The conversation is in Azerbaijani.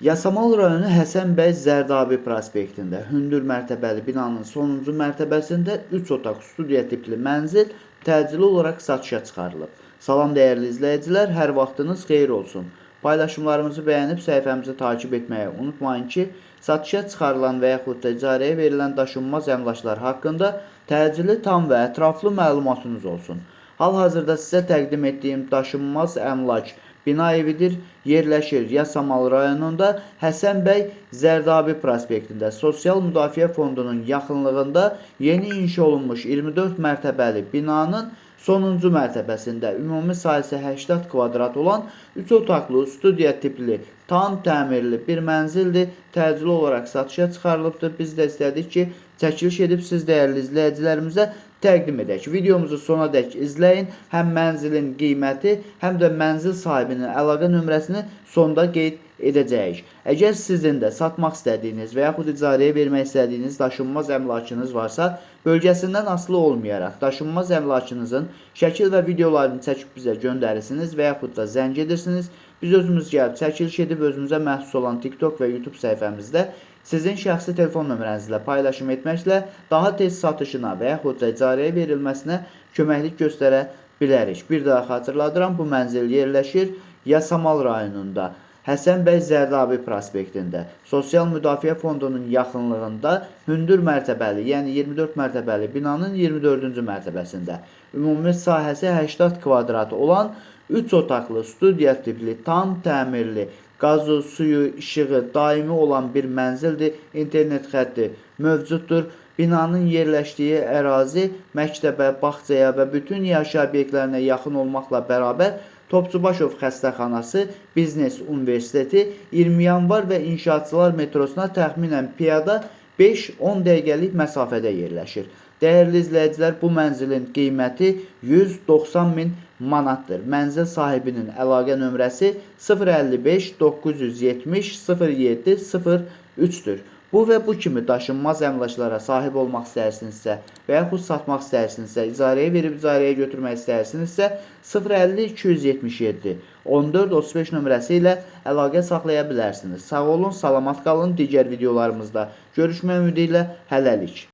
Yasamal rayonu Həsən bəy Zərdabi prospektində hündür mərtəbəli binanın sonuncu mərtəbəsində 3 otaq studiya tipli mənzil təcili olaraq satışa çıxarılıb. Salam dəyərli izləyicilər, hər vaxtınız xeyir olsun. Paylaşımlarımızı bəyənib səhifəmizi takib etməyi unutmayın ki, satışa çıxarılan və yaxud da icarəyə verilən daşınmaz əmlaklar haqqında təcili, tam və ətraflı məlumatınız olsun. Hal-hazırda sizə təqdim etdiyim daşınmaz əmlak bina evidir, yerləşir Yasamal rayonunda Həsən bəy Zərdabi prospektində Sosial Müdafiə Fondunun yaxınlığında yeni inşa olunmuş 24 mərtəbəli binanın sonuncu mərtəbəsində ümumi sahəsi 80 kvadrat olan 3 otaqlı studiya tipli tam təmirli bir mənzildir. Təcili olaraq satışa çıxarılıbdır. Biz də istədik ki, çəkiliş edib siz dəyərli izləyicilərimizə təqdim edək. Videomuzu sona dək izləyin. Həm mənzilin qiyməti, həm də mənzil sahibinin əlaqə nömrəsini sonda qeyd edəcəyik. Əgər sizin də satmaq istədiyiniz və yaxud icarəyə vermək istədiyiniz daşınmaz əmlakınız varsa, bölgəsindən asılı olmayaraq daşınmaz əmlakınızın şəkil və videolarını çəkib bizə göndərirsiniz və yaxud da zəng edirsiniz. Biz özümüz gəlib çəkiliş edib özümüzə məxsus olan TikTok və YouTube səhifəmizdə sizin şəxsi telefon nömrənizlə paylaşım etməklə daha tez satışına və yaxud da icarəyə verilməsinə köməklik göstərə bilərik. Bir daha xatırladıram, bu mənzil yerləşir Yasamal rayonunda Həsən bəy Zərdabi prospektində Sosial Müdafiə Fondunun yaxınlığında hündür mərtəbəli, yəni 24 mərtəbəli binanın 24-cü mərtəbəsində ümumi sahəsi 80 kvadrat olan 3 otaqlı studiya tipli tam təmirli, qazı, suyu, işığı daimi olan bir mənzildir. İnternet xətti mövcuddur. Binanın yerləşdiyi ərazi məktəbə, bağçaya və bütün yaşayış obyektlərinə yaxın olmaqla bərabər Topçubaşov xəstəxanası, Biznes Universiteti, 20 yanvar və İnşaatçılar metrosuna təxminən piyada 5-10 dəqiqəlik məsafədə yerləşir. Dəyərli izləyicilər, bu mənzilin qiyməti 190 min manatdır. Mənzil sahibinin əlaqə nömrəsi 055 970 07 03-dür. Bu və bu kimi daşınmaz əmlaklara sahib olmaq istəyirsinizsə və yaxud satmaq istəyirsinizsə, icarəyə verib icarəyə götürmək istəyirsinizsə 050 277 14 35 nömrəsi ilə əlaqə saxlaya bilərsiniz. Sağ olun, salamat qalın. Digər videolarımızda görüşmək ümidi ilə hələlik.